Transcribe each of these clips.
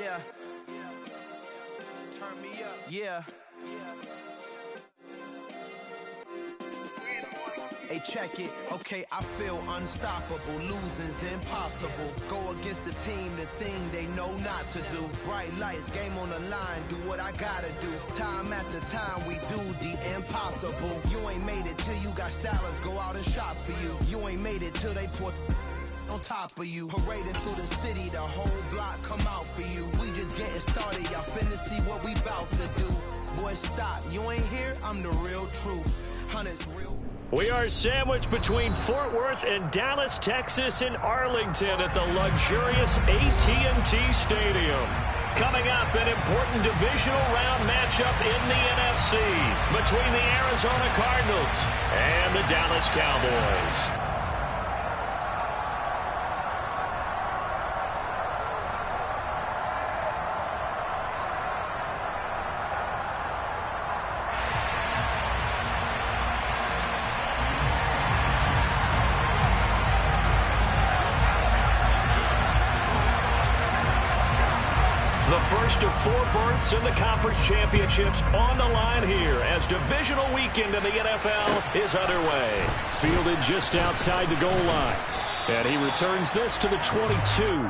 Yeah. Turn me up. Yeah. Hey, check it. Okay, I feel unstoppable. Losing's impossible. Go against the team, the thing they know not to do. Bright lights, game on the line. Do what I gotta do. Time after time, we do the impossible. You ain't made it till you got stylers go out and shop for you. You ain't made it till they put on top of you. Parading through the city, the whole block come out for you. We just getting started, y'all finna see what we bout to do. Boy, stop, you ain't here, I'm the real truth. Hunters real. We are sandwiched between Fort Worth and Dallas, Texas, and Arlington at the luxurious AT&T Stadium. Coming up, an important divisional round matchup in the NFC between the Arizona Cardinals and the Dallas Cowboys. First of four berths in the conference championships on the line here as divisional weekend in the NFL is underway. Fielded just outside the goal line. And he returns this to the 22.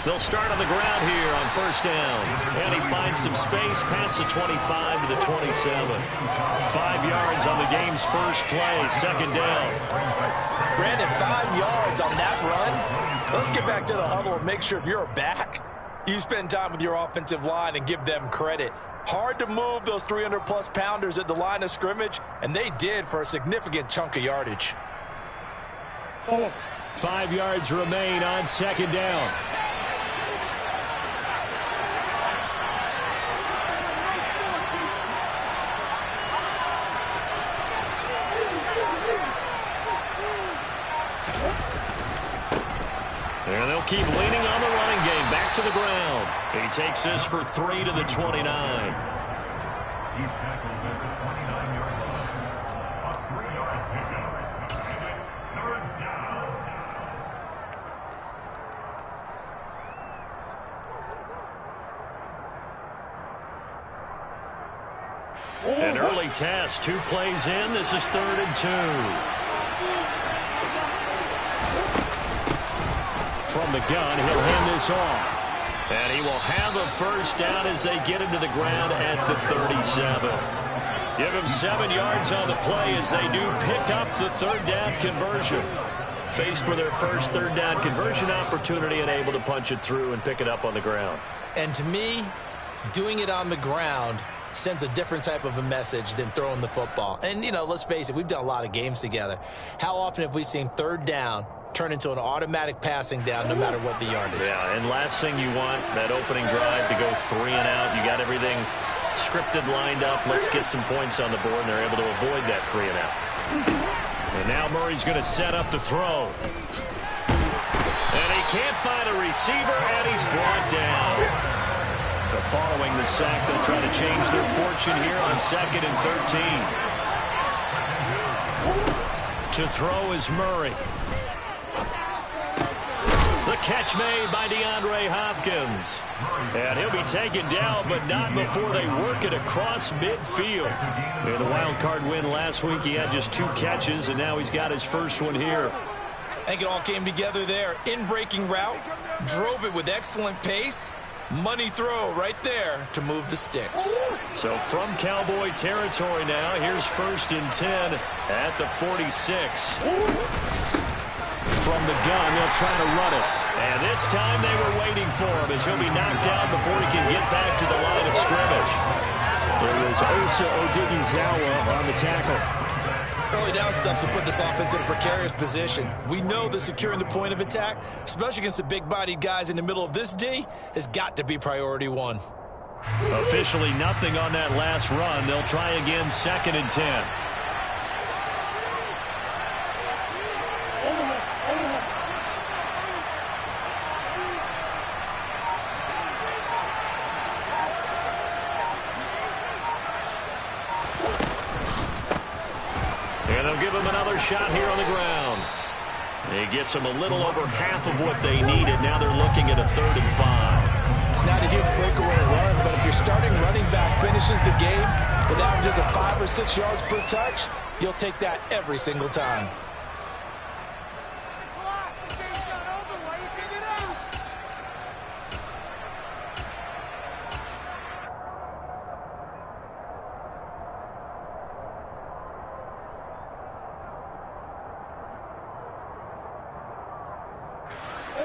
They'll start on the ground here on first down. And he finds some space past the 25 to the 27. 5 yards on the game's first play, second down. Brandon, 5 yards on that run. Let's get back to the huddle and make sure if you're back, you spend time with your offensive line and give them credit. Hard to move those 300-plus pounders at the line of scrimmage, and they did for a significant chunk of yardage. 5 yards remain on second down. And they'll keep leaning on the running game. Back to the ground. He takes this for 3 to the 29. He's tackled at the 29-yard line. A 3-yard pickup. And it's third down. An early test. 2 plays in. This is 3rd and 2. From the gun, he'll hand this off. And he will have a first down as they get him to the ground at the 37. Give him 7 yards on the play as they do pick up the third down conversion. Faced with their first third down conversion opportunity and able to punch it through and pick it up on the ground. And to me, doing it on the ground sends a different type of a message than throwing the football. And, you know, let's face it, we've done a lot of games together. How often have we seen third down turn into an automatic passing down no matter what the yardage? Yeah, and last thing you want, that opening drive to go 3 and out. You got everything scripted, lined up. Let's get some points on the board, and they're able to avoid that 3 and out. And now Murray's going to set up to throw. And he can't find a receiver, and he's brought down. But following the sack, they'll try to change their fortune here on 2nd and 13. To throw is Murray. The catch made by DeAndre Hopkins. And he'll be taken down, but not before they work it across midfield. In the wild card win last week, he had just 2 catches, and now he's got his first one here. I think it all came together there. In-breaking route, drove it with excellent pace. Money throw right there to move the sticks. So from Cowboy territory now, here's 1st and 10 at the 46. From the gun, they'll try to run it. And this time they were waiting for him as he'll be knocked down before he can get back to the line of scrimmage. There was Osa Odighizuwa on the tackle. Early down stuff will put this offense in a precarious position. We know that securing the point of attack, especially against the big-bodied guys in the middle of this D, has got to be priority one. Officially nothing on that last run. They'll try again, 2nd and 10. And they'll give him another shot here on the ground. He gets them a little over half of what they needed. Now they're looking at a 3rd and 5. It's not a huge breakaway run, but if your starting running back finishes the game with averages of 5 or 6 yards per touch, you'll take that every single time.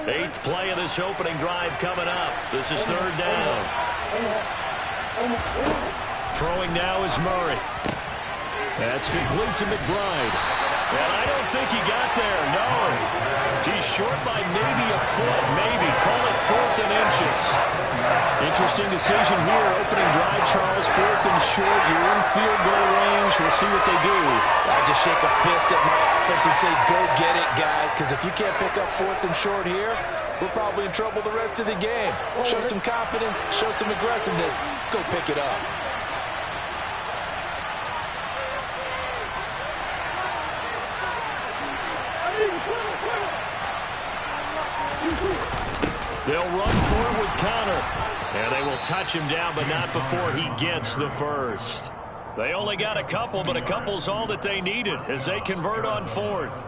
Eighth play of this opening drive coming up. This is 3rd down. Throwing now is Murray. That's complete to McBride. And I don't think he got there, no. He's short by maybe a foot, maybe. Call it 4th and inches. Interesting decision here. Opening drive, Charles, 4th and short. You're in field goal range. We'll see what they do. I just shake a fist at my offense and say, go get it, guys, because if you can't pick up 4th and short here, we're probably in trouble the rest of the game. Show some confidence, show some aggressiveness, go pick it up. They'll run for it with Connor. And they will touch him down, but not before he gets the first. They only got a couple, but a couple's all that they needed as they convert on 4th.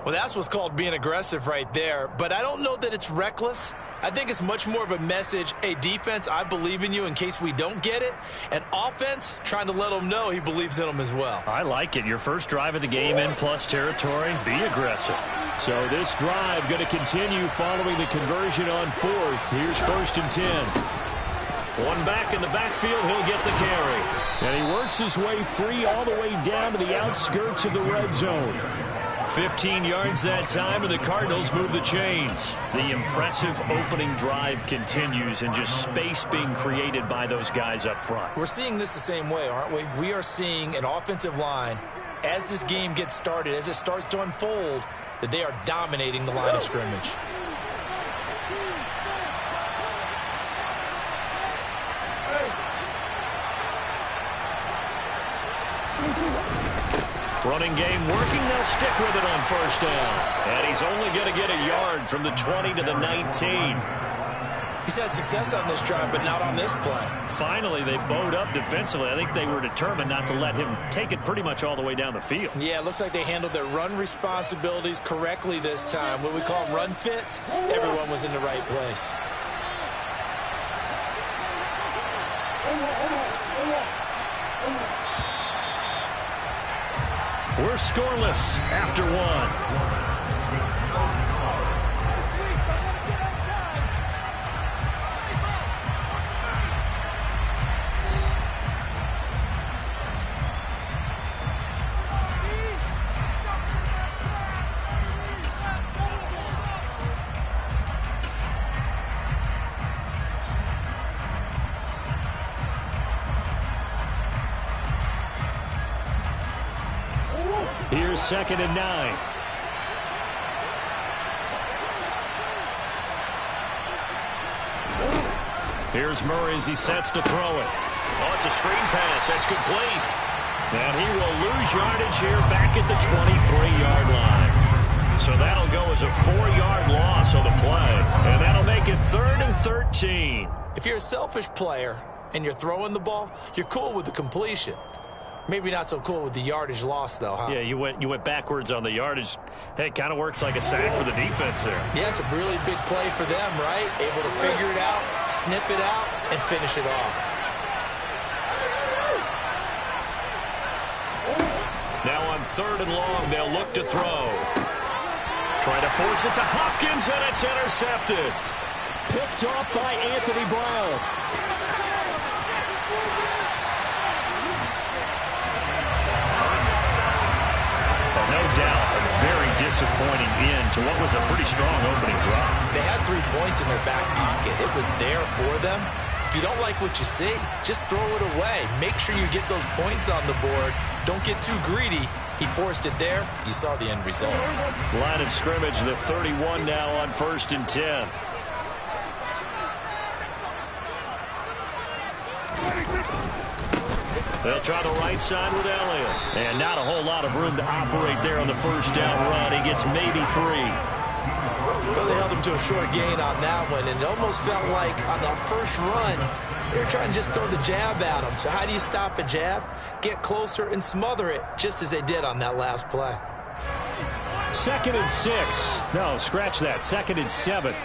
Well, that's what's called being aggressive right there. But I don't know that it's reckless. I think it's much more of a message, hey, defense, I believe in you in case we don't get it. And offense, trying to let them know he believes in them as well. I like it. Your first drive of the game in plus territory, be aggressive. So this drive going to continue following the conversion on 4th. Here's 1st and 10. One back in the backfield, he'll get the carry. And he works his way free all the way down to the outskirts of the red zone. 15 yards that time, and the Cardinals move the chains. The impressive opening drive continues, and just space being created by those guys up front. We're seeing this the same way, aren't we? We are seeing an offensive line, as this game gets started, as it starts to unfold, that they are dominating the line of scrimmage. Running game working. They'll stick with it on 1st down. And he's only going to get a yard from the 20 to the 19. He's had success on this drive, but not on this play. Finally, they bowed up defensively. I think they were determined not to let him take it pretty much all the way down the field. Yeah, it looks like they handled their run responsibilities correctly this time. What we call run fits, everyone was in the right place. We're scoreless after 1. Here's 2nd and 9. Here's Murray as he sets to throw it. Oh, it's a screen pass. That's complete. And he will lose yardage here back at the 23-yard line. So that'll go as a 4-yard loss on the play. And that'll make it 3rd and 13. If you're a selfish player and you're throwing the ball, you're cool with the completion. Maybe not so cool with the yardage loss, though, huh? Yeah, you went backwards on the yardage. Hey, it kind of works like a sack for the defense there. Yeah, it's a really big play for them, right? Able to figure it out, sniff it out, and finish it off. Now on 3rd and long, they'll look to throw. Trying to force it to Hopkins, and it's intercepted. Picked off by Anthony Brown. disappointing end to what was a pretty strong opening drive. They had 3 points in their back pocket. It was there for them. If you don't like what you see, just throw it away. Make sure you get those points on the board. Don't get too greedy. He forced it there. You saw the end result. Line of scrimmage, the 31 now on 1st and 10. They'll try the right side with Elliott. And not a whole lot of room to operate there on the first down run. He gets maybe 3. Well, they held him to a short gain on that one, and it almost felt like on that first run, they were trying to just throw the jab at him. So how do you stop a jab? Get closer and smother it, just as they did on that last play. 2nd and 6. No, scratch that. 2nd and 7.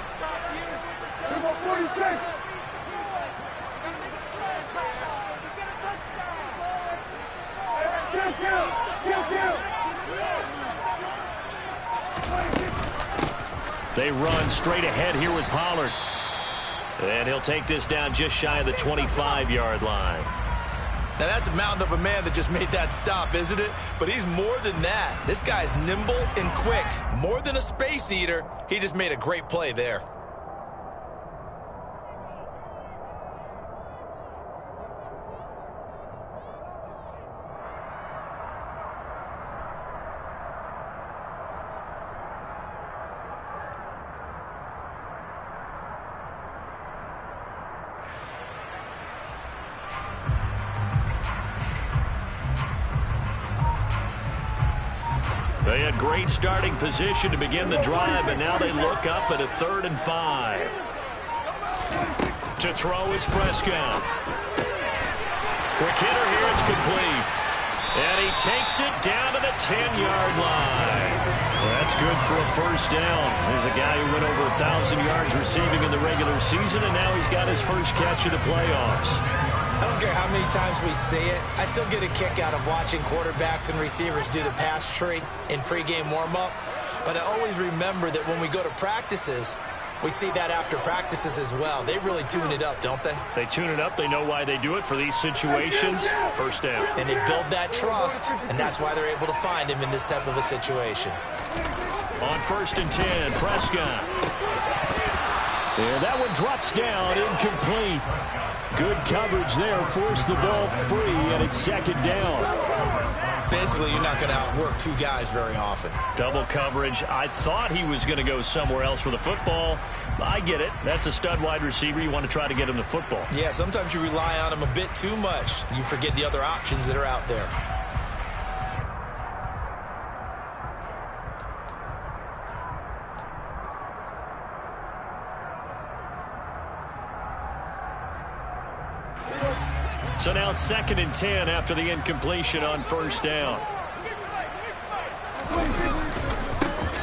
They run straight ahead here with Pollard. And he'll take this down just shy of the 25-yard line. Now, that's a mountain of a man that just made that stop, isn't it? But he's more than that. This guy's nimble and quick. More than a space eater. He just made a great play there. They had great starting position to begin the drive, but now they look up at a 3rd and 5. To throw is Prescott. Quick hitter here, it's complete. And he takes it down to the 10-yard line. That's good for a first down. There's a guy who went over 1,000 yards receiving in the regular season, and now he's got his first catch of the playoffs. I don't care how many times we see it. I still get a kick out of watching quarterbacks and receivers do the pass tree in pregame warm-up. But I always remember that when we go to practices, we see that after practices as well. They really tune it up, don't they? They tune it up. They know why they do it for these situations. First down. And they build that trust, and that's why they're able to find him in this type of a situation. On 1st and 10, Prescott. And that one drops down, incomplete. Good coverage there, forced the ball free, and it's 2nd down. Basically, you're not going to outwork 2 guys very often. Double coverage. I thought he was going to go somewhere else for the football. I get it. That's a stud wide receiver. You want to try to get him the football. Yeah, sometimes you rely on him a bit too much. You forget the other options that are out there. So now 2nd and 10 after the incompletion on first down.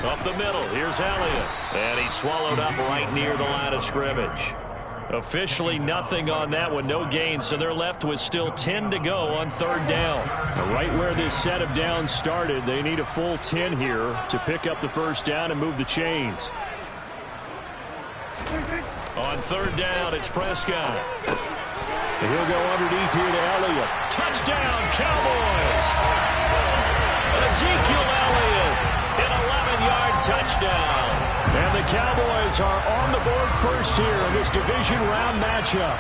Up the middle, here's Elliott. And he's swallowed up right near the line of scrimmage. Officially nothing on that one, no gain, so they're left with still 10 to go on 3rd down. Right where this set of downs started, they need a full 10 here to pick up the first down and move the chains. On 3rd down, it's Prescott. And he'll go underneath here to Elliott. Touchdown, Cowboys! Ezekiel Elliott, an 11-yard touchdown. And the Cowboys are on the board first here in this division round matchup.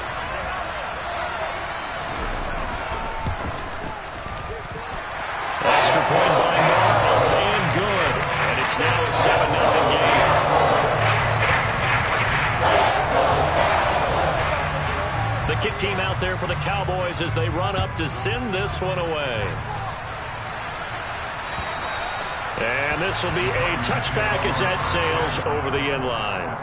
Extra point by Moore, up and good. And it's now a 7-0 game. The kick team out there for the Cowboys as they run up to send this one away. And this will be a touchback as that sails over the end line.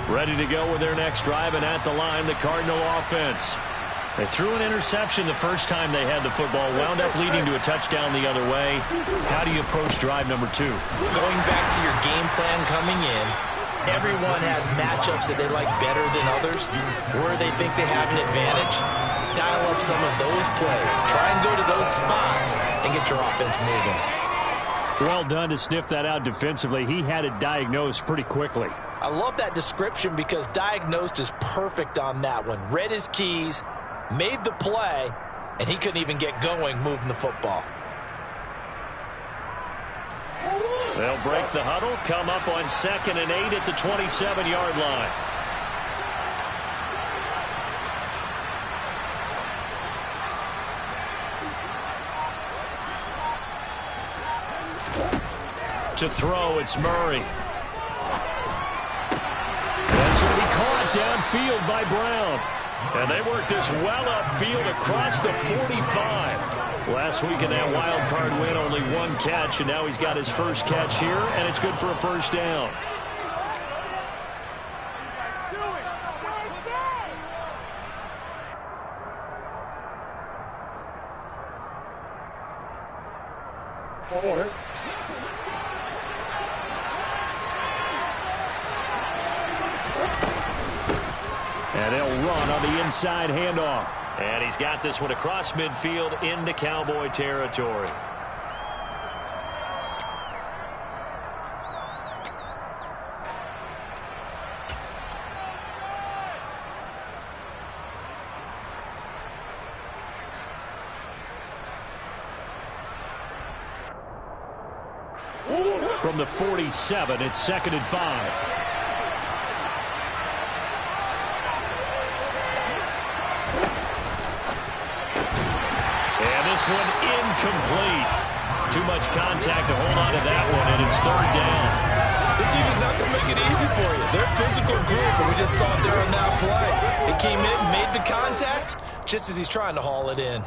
Ready to go with their next drive, and at the line, the Cardinal offense. They threw an interception the first time they had the football, wound up leading to a touchdown the other way. How do you approach drive number 2? Going back to your game plan coming in, Everyone has matchups that they like better than others, where they think they have an advantage. Dial up some of those plays. Try and go to those spots and get your offense moving. Well done to sniff that out defensively. He had it diagnosed pretty quickly. I love that description because diagnosed is perfect on that one. Read his keys, made the play, and he couldn't even get going moving the football. They'll break the huddle, come up on 2nd and 8 at the 27-yard line. To throw, it's Murray. That's going to be caught downfield by Brown. And they work this well upfield across the 45. Last week in that wild card win, only one catch, and now he's got his first catch here, and it's good for a first down. And they'll run on the inside handoff. And he's got this one across midfield into Cowboy territory. From the 47, it's 2nd and 5. This one incomplete. Too much contact to hold on to that one, and it's 3rd down. This team is not going to make it easy for you. They're a physical group, and we just saw it there on that play. It came in, made the contact, just as he's trying to haul it in.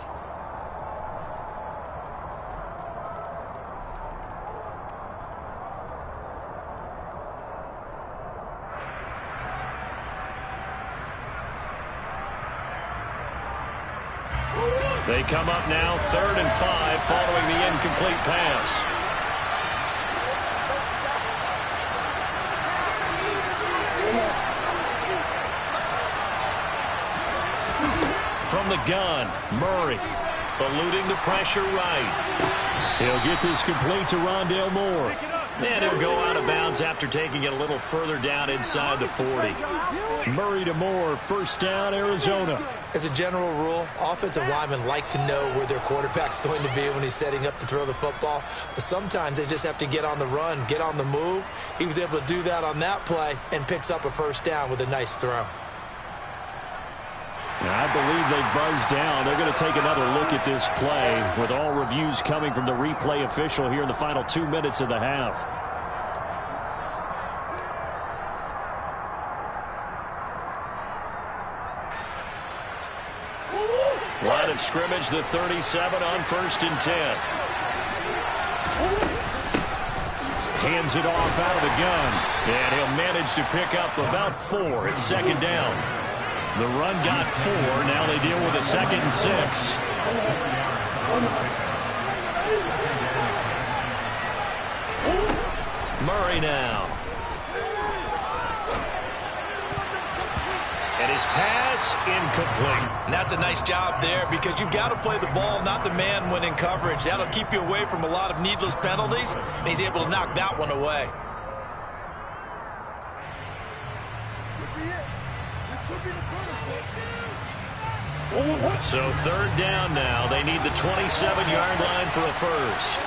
They come up now 3rd and 5 following the incomplete pass. From the gun, Murray eluding the pressure right. He'll get this complete to Rondale Moore. And he'll go out of bounds after taking it a little further down inside the 40. Murray to Moore, first down, Arizona. As a general rule, offensive linemen like to know where their quarterback's going to be when he's setting up to throw the football. But sometimes they just have to get on the run, get on the move. He was able to do that on that play and picks up a first down with a nice throw. I believe they've buzzed down. They're going to take another look at this play with all reviews coming from the replay official here in the final 2 minutes of the half. Line of scrimmage, the 37 on 1st and 10. Hands it off out of the gun. And he'll manage to pick up about 4 at 2nd down. The run got 4. Now they deal with a 2nd and 6. Murray now. And his pass incomplete. And that's a nice job there because you've got to play the ball, not the man when in coverage. That'll keep you away from a lot of needless penalties, and he's able to knock that one away. So 3rd down now. They need the 27-yard line for a first.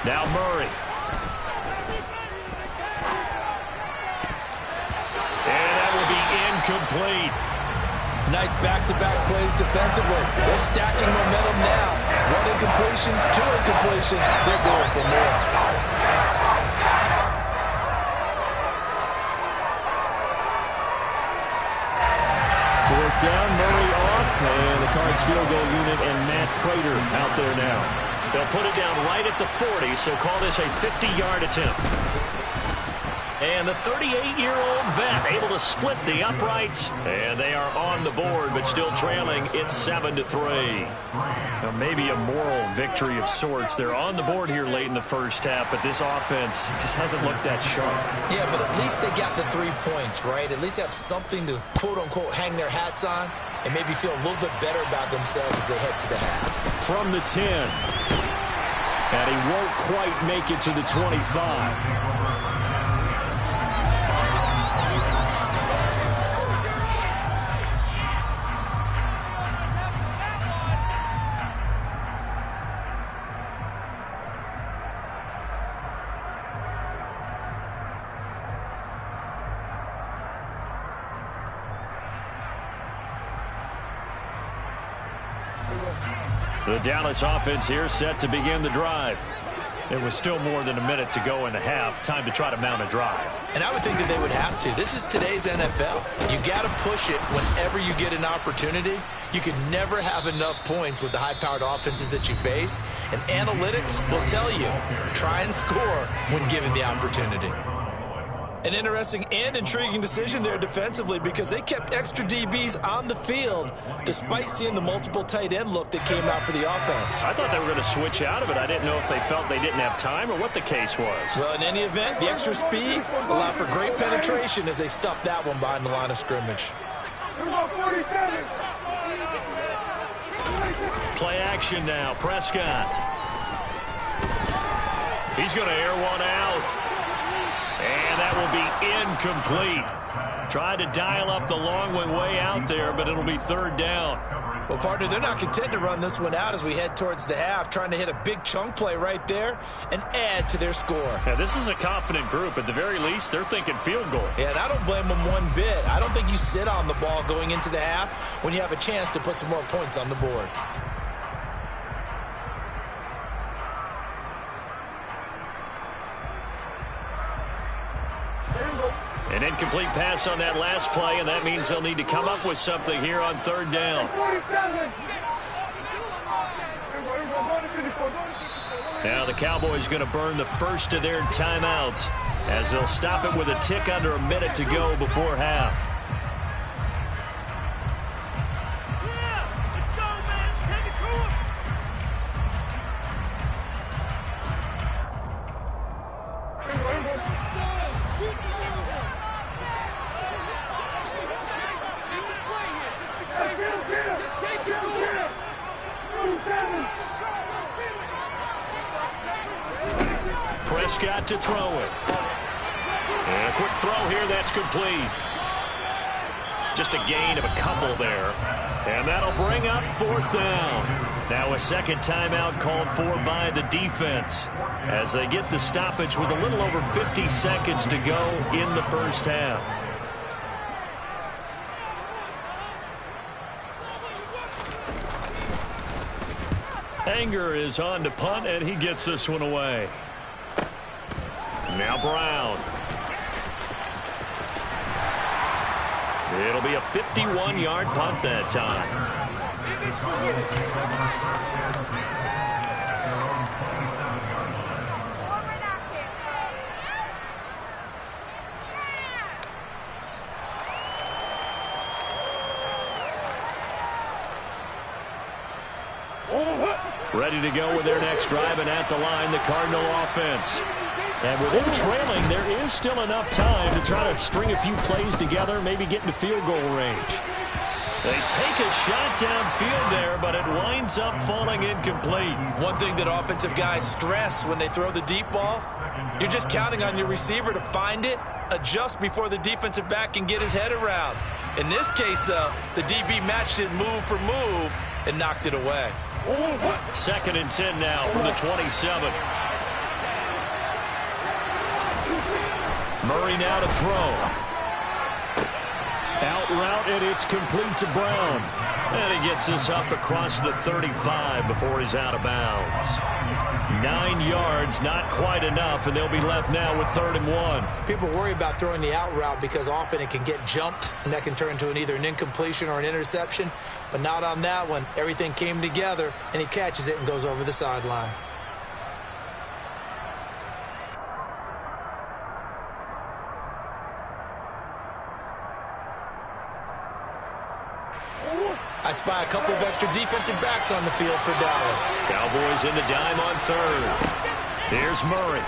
Now Murray. And that will be incomplete. Nice back-to-back plays defensively. They're stacking momentum now. 1 incompletion, 2 incompletion. They're going for more. Fourth down, Murray off, and the Cards field goal unit and Matt Prater out there now. They'll put it down right at the 40, so call this a 50-yard attempt. And the 38-year-old vet able to split the uprights. And they are on the board, but still trailing. It's 7-3. Now, maybe a moral victory of sorts. They're on the board here late in the first half, but this offense just hasn't looked that sharp. Yeah, but at least they got the 3 points, right? At least have something to, quote-unquote, hang their hats on and maybe feel a little bit better about themselves as they head to the half. From the 10. And he won't quite make it to the 25. The Dallas offense here set to begin the drive. It was still more than a minute to go in the half. Time to try to mount a drive. And I would think that they would have to. This is today's NFL. You got to push it whenever you get an opportunity. You can never have enough points with the high-powered offenses that you face. And analytics will tell you, try and score when given the opportunity. An interesting and intriguing decision there defensively because they kept extra DBs on the field despite seeing the multiple tight end look that came out for the offense. I thought they were going to switch out of it. I didn't know if they felt they didn't have time or what the case was. Well, in any event, the extra speed allowed for great penetration as they stuffed that one behind the line of scrimmage. Play action now. Prescott. He's going to air one out. And that will be incomplete. Tried to dial up the long way out there, but it'll be third down. Well, partner, they're not content to run this one out as we head towards the half, trying to hit a big chunk play right there and add to their score. Yeah, this is a confident group. At the very least, they're thinking field goal. Yeah, and I don't blame them one bit. I don't think you sit on the ball going into the half when you have a chance to put some more points on the board. An incomplete pass on that last play, and that means they'll need to come up with something here on third down. Now the Cowboys going to burn the first of their timeouts as they'll stop it with a tick under a minute to go before half. Prescott to throw it. And a quick throw here, that's complete. Just a gain of a couple there. And that'll bring up fourth down. Now a second timeout called for by the defense as they get the stoppage with a little over 50 seconds to go in the first half. Anger is on to punt, and he gets this one away. Now Brown. It'll be a 51-yard punt that time. Ready to go with their next drive, and at the line, the Cardinal offense. And with them trailing, there is still enough time to try to string a few plays together, maybe get into field goal range. They take a shot downfield there, but it winds up falling incomplete. One thing that offensive guys stress when they throw the deep ball, you're just counting on your receiver to find it, adjust before the defensive back can get his head around. In this case, though, the DB matched it move for move and knocked it away. Second and 10 now from the 27. Murray now to throw. Out route, and it's complete to Brown. And he gets this up across the 35 before he's out of bounds. 9 yards, not quite enough, and they'll be left now with 3rd and 1. People worry about throwing the out route because often it can get jumped, and that can turn into either an incompletion or an interception. But not on that one. Everything came together, and he catches it and goes over the sideline. I spy a couple of extra defensive backs on the field for Dallas. Cowboys in the dime on third. Here's Murray.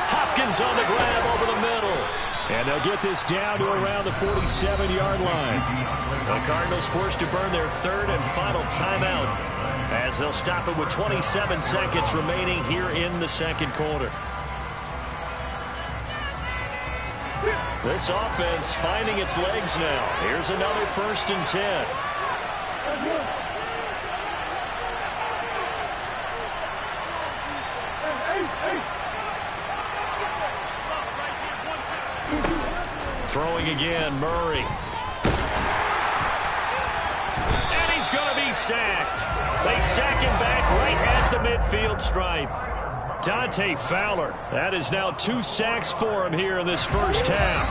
Hopkins on the grab over the middle. And they'll get this down to around the 47-yard line. The Cardinals forced to burn their third and final timeout as they'll stop it with 27 seconds remaining here in the second quarter. This offense finding its legs now. Here's another 1st and 10. Throwing again, Murray. And he's going to be sacked. They sack him back right at the midfield stripe. Dante Fowler. That is now 2 sacks for him here in this first half.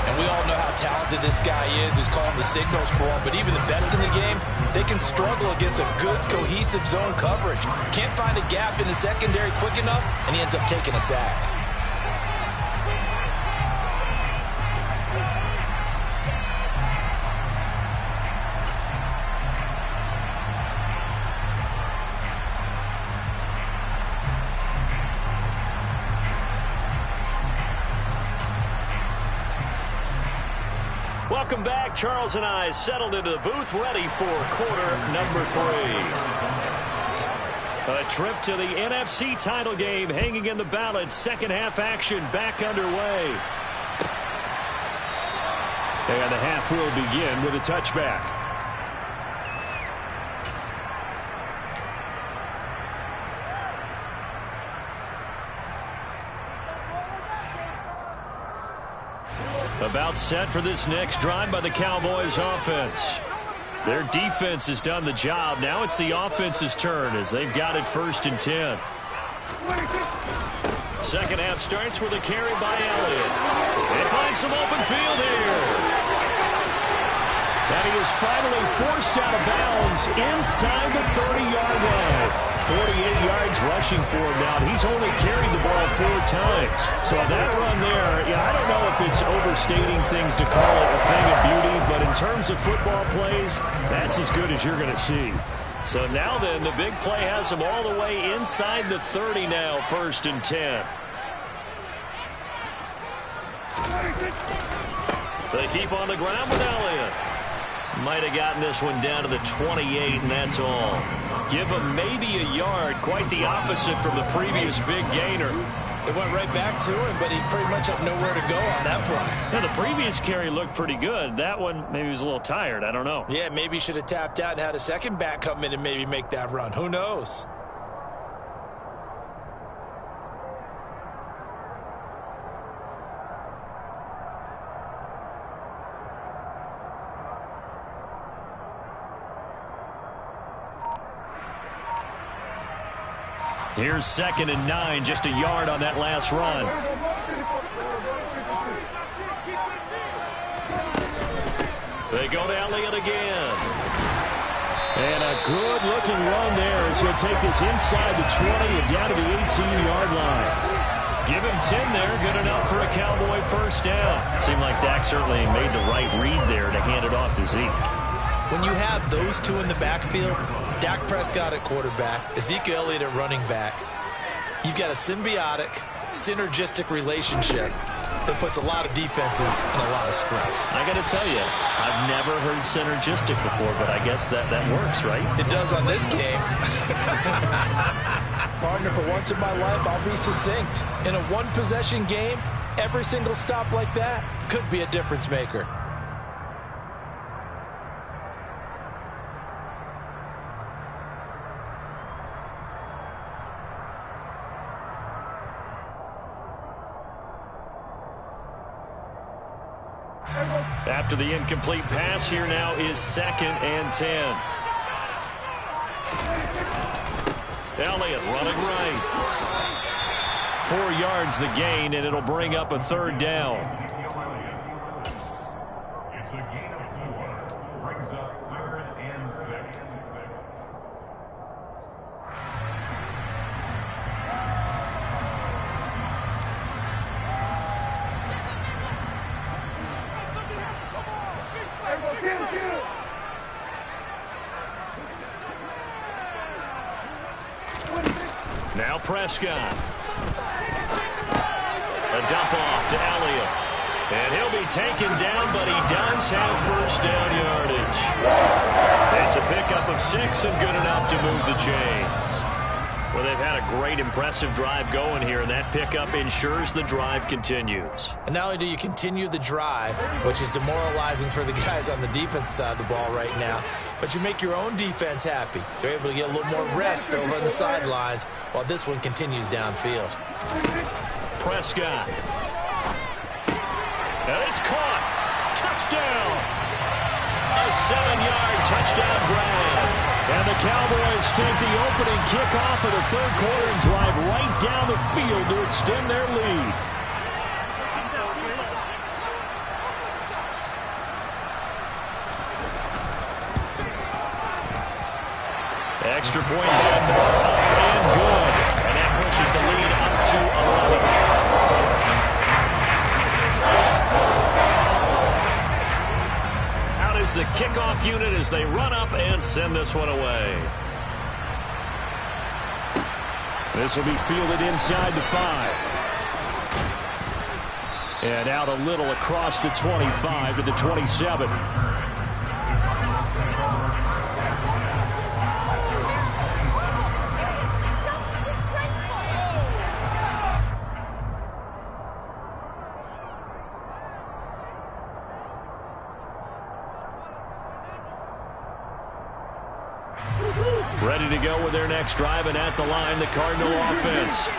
And we all know how talented this guy is who's calling the signals for him. But even the best in the game, they can struggle against a good, cohesive zone coverage. Can't find a gap in the secondary quick enough, and he ends up taking a sack. Welcome back. Charles and I settled into the booth, ready for quarter number 3. A trip to the NFC title game hanging in the balance. Second half action back underway. And the half will begin with a touchback. About set for this next drive by the Cowboys offense. Their defense has done the job. Now it's the offense's turn as they've got it 1st and 10. Second half starts with a carry by Elliott. They find some open field here. And he is finally forced out of bounds inside the 30-yard line. 48 yards rushing for him now. He's only carried the ball 4 times. So that run there, I don't know if it's overstating things to call it a thing of beauty, but in terms of football plays, that's as good as you're going to see. So now then, the big play has him all the way inside the 30 now, 1st and 10. They keep on the ground with Elliott. Might have gotten this one down to the 28, and that's all. Give him maybe a yard, quite the opposite from the previous big gainer. It went right back to him, but he pretty much had nowhere to go on that play. Now, the previous carry looked pretty good. That one, maybe he was a little tired. I don't know. Yeah, maybe he should have tapped out and had a second back come in and maybe make that run. Who knows? Here's 2nd and 9, just a yard on that last run. They go to Elliott again. And a good-looking run there as he'll take this inside the 20 and down to the 18-yard line. Give him 10 there, good enough for a Cowboy 1st down. Seemed like Dak certainly made the right read there to hand it off to Zeke. When you have those two in the backfield, Dak Prescott at quarterback, Ezekiel Elliott at running back, you've got a symbiotic, synergistic relationship that puts a lot of defenses in a lot of stress. I got to tell you, I've never heard synergistic before, but I guess that works, right? It does on this game. Partner, for once in my life, I'll be succinct. In a one-possession game, every single stop like that could be a difference maker. After the incomplete pass, here now is 2nd and 10. Elliott running right. 4 yards the gain, and it'll bring up a 3rd down. It's a gain of 4. Brings up 3rd and 6. Prescott. A dump off to Elliott. And he'll be taken down, but he does have first down yardage. It's a pickup of 6 and good enough to move the chains. Well, they've had a great, impressive drive going here, and that pickup ensures the drive continues. And not only do you continue the drive, which is demoralizing for the guys on the defense side of the ball right now, but you make your own defense happy. They're able to get a little more rest over on the sidelines while this one continues downfield. Prescott. And it's caught. Touchdown. A 7-yard touchdown grab. And the Cowboys take the opening kickoff of the third quarter and drive right down the field to extend their lead. Extra point by Moore, up and good. And that pushes the lead up to 11. Out is the kickoff unit as they run up and send this one away. This will be fielded inside the 5. And out a little across the 25 to the 27. Ready to go with their next drive, and at the line, the Cardinal offense.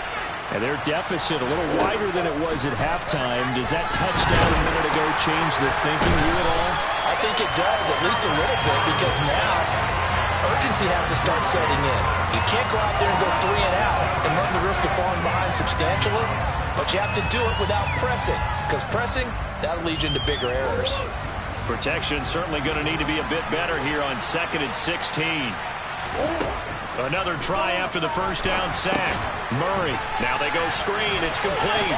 And their deficit a little wider than it was at halftime. Does that touchdown a minute ago change the thinking here at all? I think it does, at least a little bit, because now urgency has to start setting in. You can't go out there and go 3 and out and run the risk of falling behind substantially, but you have to do it without pressing, because pressing, that'll lead you into bigger errors. Protection certainly going to need to be a bit better here on 2nd and 16. Another try after the first down sack. Murray. Now they go screen. It's complete.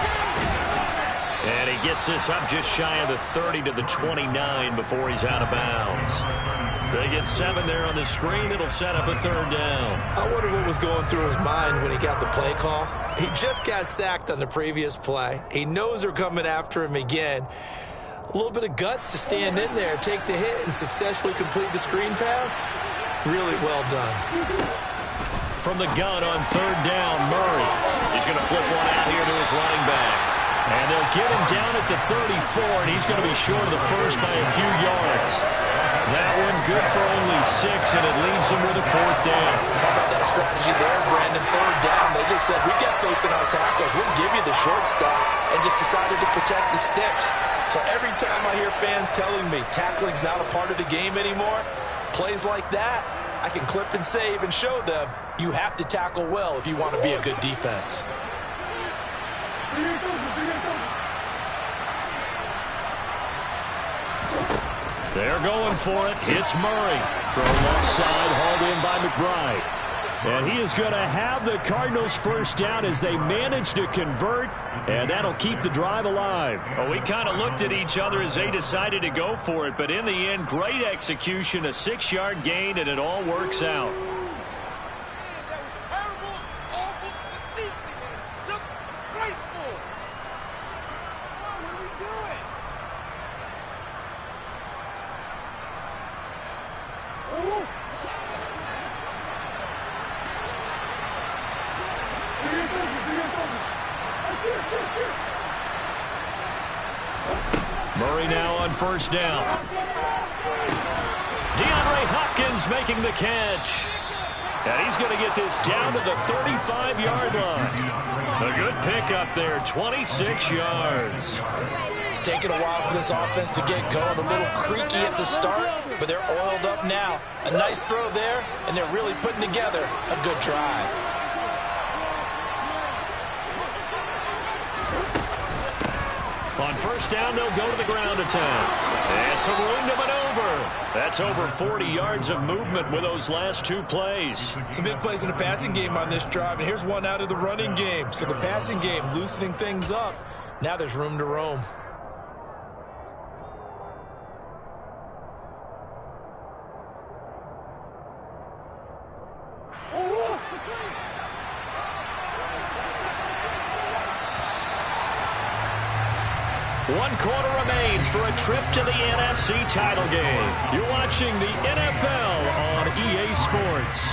And he gets this up just shy of the 30 to the 29 before he's out of bounds. They get 7 there on the screen. It'll set up a 3rd down. I wonder what was going through his mind when he got the play call. He just got sacked on the previous play. He knows they're coming after him again. A little bit of guts to stand in there, take the hit, and successfully complete the screen pass. Really well done. From the gun on 3rd down, Murray. He's going to flip one out here to his running back. And they'll get him down at the 34, and he's going to be short of the first by a few yards. That one good for only 6, and it leaves him with a 4th down. How about that strategy there, Brandon? 3rd down, they just said, we got faith in our tackles. We'll give you the short stop, and just decided to protect the sticks. So every time I hear fans telling me tackling's not a part of the game anymore, plays like that, I can clip and save and show them you have to tackle well if you want to be a good defense. They're going for it. It's Murray. Throw left side, hauled in by McBride. And he is going to have the Cardinals' first down as they manage to convert, and that'll keep the drive alive. Well, we kind of looked at each other as they decided to go for it, but in the end, great execution, a 6-yard gain, and it all works out. That was terrible, awful, unseasonable, just disgraceful. What are we doing? Murray now on 1st down. DeAndre Hopkins making the catch. And he's going to get this down to the 35-yard line. A good pickup there, 26 yards. It's taken a while for this offense to get going. A little creaky at the start, but they're oiled up now. A nice throw there, and they're really putting together a good drive. On 1st down, they'll go to the ground attack. And some room to maneuver. That's over 40 yards of movement with those last 2 plays. Some big plays in the passing game on this drive, and here's one out of the running game. So the passing game loosening things up. Now there's room to roam. 1 quarter remains for a trip to the NFC title game. You're watching the NFL on EA Sports.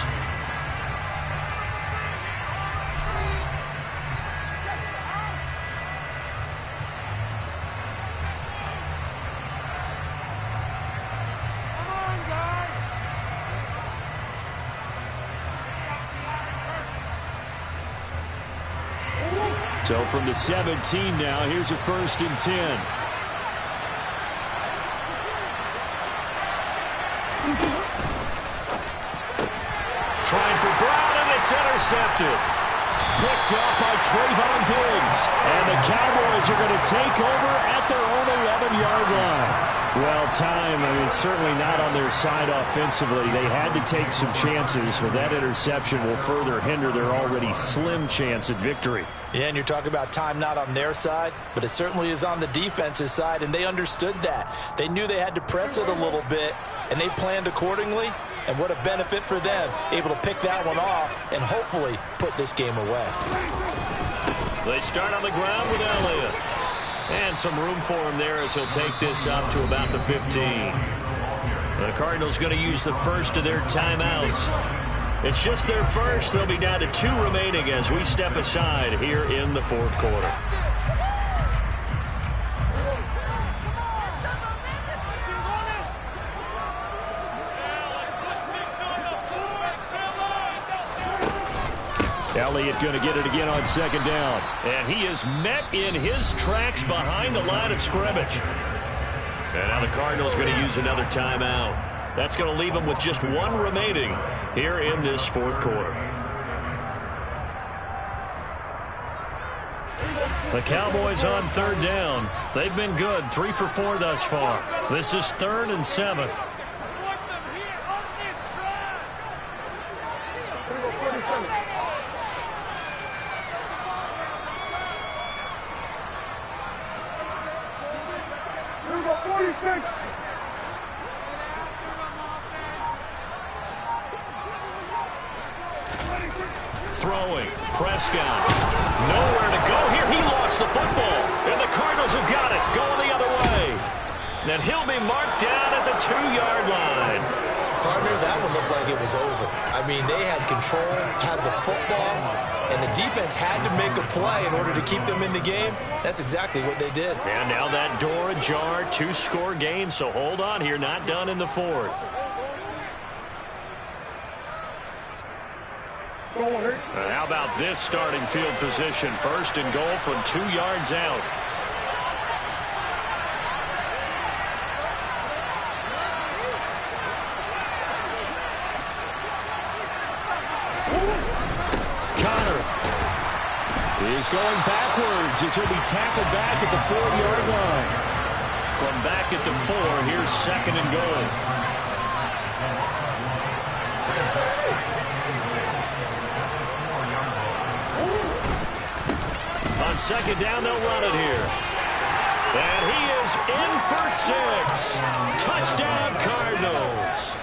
So from the 17 now, here's a 1st and 10. Trying for Brown, and it's intercepted. Picked off by Trayvon Diggs. And the Cowboys are going to take over at their own 11-yard line. Well, certainly not on their side offensively. They had to take some chances, but that interception will further hinder their already slim chance at victory. Yeah, and you're talking about time not on their side, but it certainly is on the defense's side, and they understood that. They knew they had to press it a little bit, and they planned accordingly, and what a benefit for them, able to pick that one off and hopefully put this game away. They start on the ground with Elliott. And some room for him there as he'll take this up to about the 15. The Cardinals going to use the first of their timeouts. It's just their first. They'll be down to 2 remaining as we step aside here in the 4th quarter. Elliott going to get it again on 2nd down. And he is met in his tracks behind the line of scrimmage. And now the Cardinals going to use another timeout. That's going to leave them with just 1 remaining here in this 4th quarter. The Cowboys on 3rd down. They've been good, 3 for 4 thus far. This is 3rd and 7. Throwing, Prescott. Nowhere to go here. He lost the football. And the Cardinals have got it. Going the other way. And he'll be marked down at the 2-yard line. Partner, that one looked like it was over. I mean, they had control, had the football, and the defense had to make a play in order to keep them in the game. That's exactly what they did. And now that door ajar, 2-score game, so hold on here, not done in the 4th. And how about this starting field position? 1st and goal from 2 yards out. Connor is going backwards as he'll be tackled back at the 4-yard line. From back at the 4, here's 2nd and goal. On 2nd down, they'll run it here. And he is in for 6. Touchdown, Cardinals.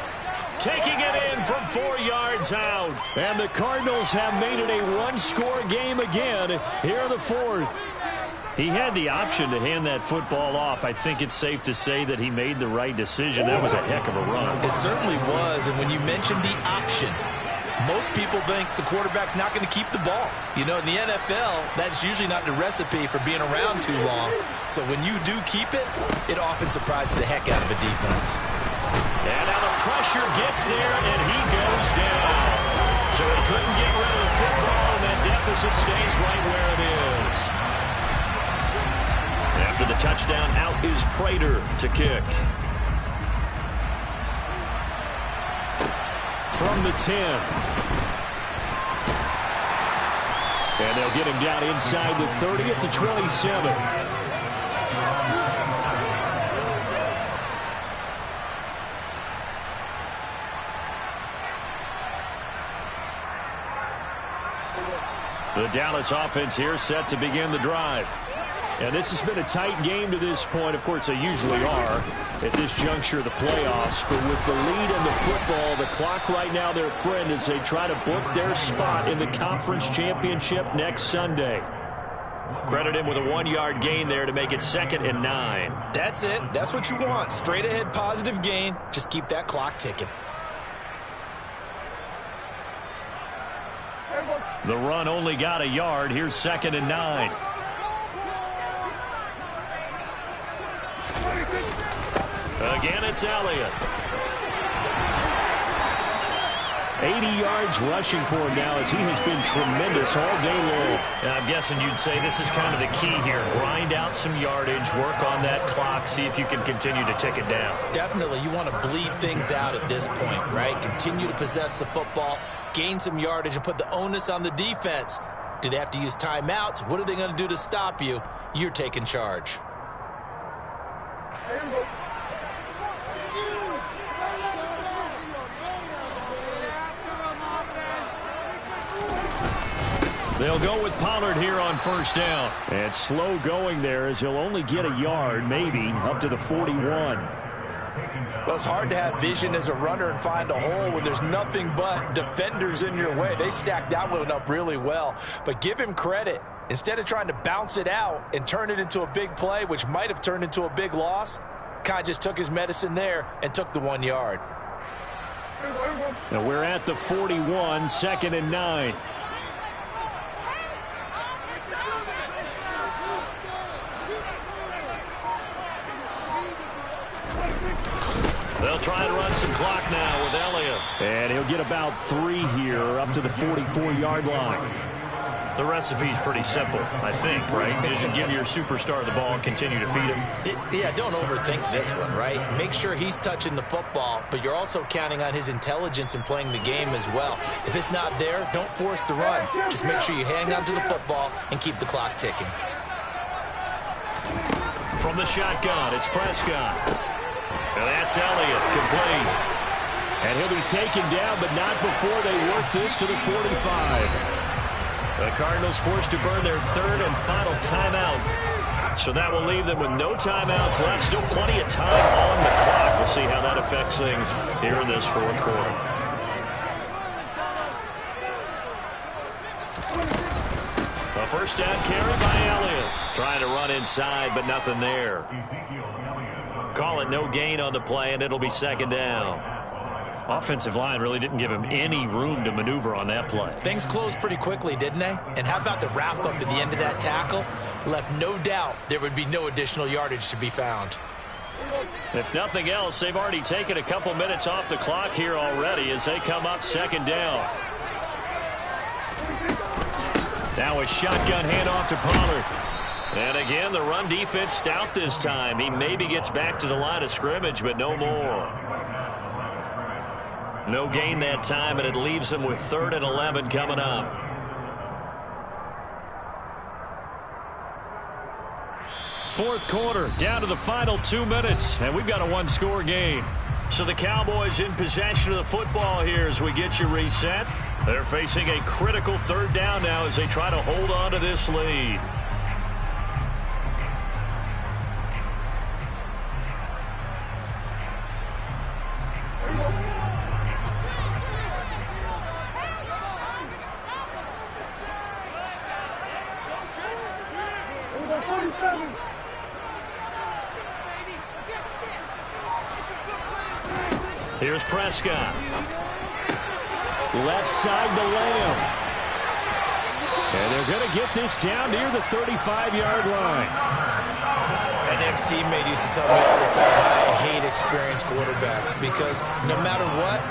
Taking it in from 4 yards out. And the Cardinals have made it a 1-score game again here in the 4th. He had the option to hand that football off. I think it's safe to say that he made the right decision. That was a heck of a run. It certainly was, and when you mentioned the option, most people think the quarterback's not going to keep the ball. You know, in the NFL, that's usually not the recipe for being around too long. So when you do keep it, it often surprises the heck out of a defense. And now the pressure gets there, and he goes down. So he couldn't get rid of the football, and that deficit stays right where it is. After the touchdown, out is Prater to kick. From the 10. And they'll get him down inside the 30 at the 27. The Dallas offense here set to begin the drive. And this has been a tight game to this point. Of course, they usually are at this juncture of the playoffs. But with the lead in the football, the clock right now their friend as they try to book their spot in the conference championship next Sunday. Credit him with a 1-yard gain there to make it 2nd and 9. That's it. That's what you want. Straight ahead positive gain. Just keep that clock ticking. The run only got a yard. Here's 2nd and 9. Again, it's Elliott. 80 yards rushing for him now as he has been tremendous all day long. And I'm guessing you'd say this is kind of the key here. Grind out some yardage, work on that clock, see if you can continue to tick it down. Definitely, you want to bleed things out at this point, right? Continue to possess the football, gain some yardage, and put the onus on the defense. Do they have to use timeouts? What are they going to do to stop you? You're taking charge. They'll go with Pollard here on 1st down. And slow going there as he'll only get a yard, maybe, up to the 41. Well, it's hard to have vision as a runner and find a hole when there's nothing but defenders in your way. They stacked that one up really well. But give him credit. Instead of trying to bounce it out and turn it into a big play, which might have turned into a big loss, kind of just took his medicine there and took the 1 yard. Now we're at the 41, 2nd and 9. They'll try and run some clock now with Elliott. And he'll get about 3 here up to the 44-yard line. The recipe's pretty simple, I think, right? Just give your superstar the ball and continue to feed him. Yeah, don't overthink this one, right? Make sure he's touching the football, but you're also counting on his intelligence in playing the game as well. If it's not there, don't force the run. Just make sure you hang on to the football and keep the clock ticking. From the shotgun, it's Prescott. And that's Elliott, complete. And he'll be taken down, but not before they work this to the 45. The Cardinals forced to burn their 3rd and final timeout. So that will leave them with no timeouts left. Still plenty of time on the clock. We'll see how that affects things here in this 4th quarter. A 1st down carry by Elliott. Trying to run inside, but nothing there. Call it no gain on the play, and it'll be 2nd down. Offensive line really didn't give him any room to maneuver on that play. Things closed pretty quickly, didn't they? And how about the wrap-up at the end of that tackle? Left no doubt there would be no additional yardage to be found. If nothing else, they've already taken a couple minutes off the clock here already as they come up 2nd down. Now a shotgun handoff to Pollard. And again, the run defense stout this time. He maybe gets back to the line of scrimmage, but no more. No gain that time, and it leaves him with 3rd and 11 coming up. Fourth quarter, down to the final 2 minutes, and we've got a 1-score game. So the Cowboys in possession of the football here as we get you reset. They're facing a critical 3rd down now as they try to hold on to this lead. Here's Prescott. Left side to Lamb. And they're going to get this down near the 35-yard line. An ex-teammate used to tell me all the time, I hate experienced quarterbacks because no matter what,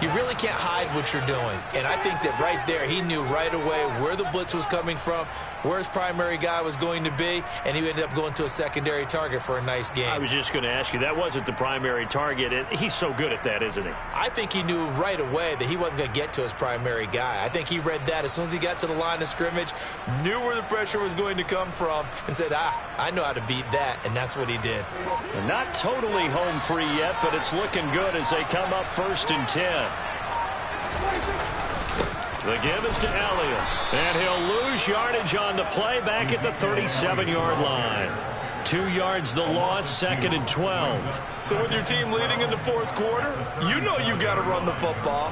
you really can't hide what you're doing. And I think that right there, he knew right away where the blitz was coming from, where his primary guy was going to be, and he ended up going to a secondary target for a nice game. I was just going to ask you, that wasn't the primary target. He's so good at that, isn't he? I think he knew right away that he wasn't going to get to his primary guy. I think he read that as soon as he got to the line of scrimmage, knew where the pressure was going to come from, and said, I know how to beat that, and that's what he did. And not totally home free yet, but it's looking good as they come up 1st and 10. The give is to Elliott, and he'll lose yardage on the play back at the 37-yard line. 2 yards the loss, 2nd and 12. So with your team leading in the 4th quarter, you know you've got to run the football.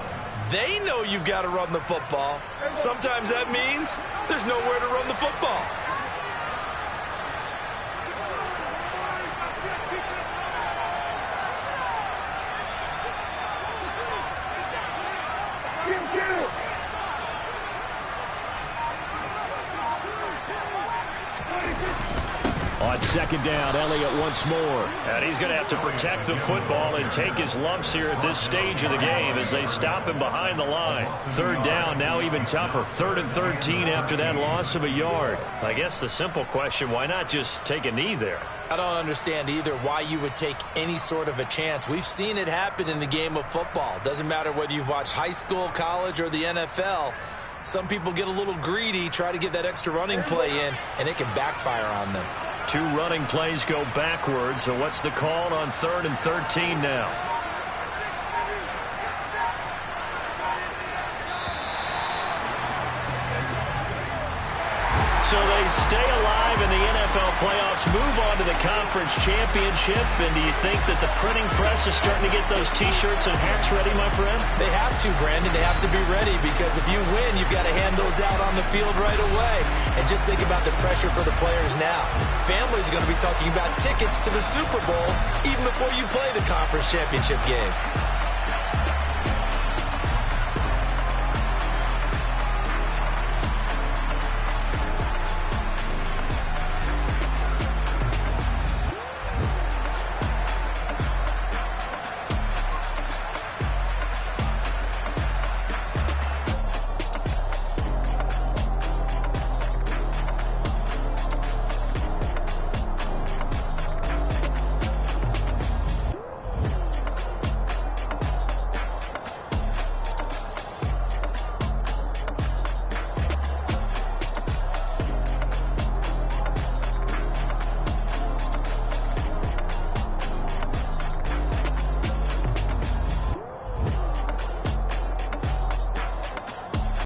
They know you've got to run the football. Sometimes that means there's nowhere to run the football. On second down, Elliott once more. And he's going to have to protect the football and take his lumps here at this stage of the game as they stop him behind the line. Third down, now even tougher. 3rd and 13 after that loss of a yard. I guess the simple question, why not just take a knee there? I don't understand either why you would take any sort of a chance. We've seen it happen in the game of football. Doesn't matter whether you've watched high school, college, or the NFL. Some people get a little greedy, try to get that extra running play in, and it can backfire on them. 2 running plays go backwards, so what's the call on 3rd and 13 now? So they stay alive in the NFL playoffs, move on to the conference championship, and do you think that the printing press is starting to get those T-shirts and hats ready, my friend? They have to, Brandon. They have to be ready because if you win, you've got to hand those out on the field right away. And just think about the pressure for the players now. Families are going to be talking about tickets to the Super Bowl even before you play the conference championship game.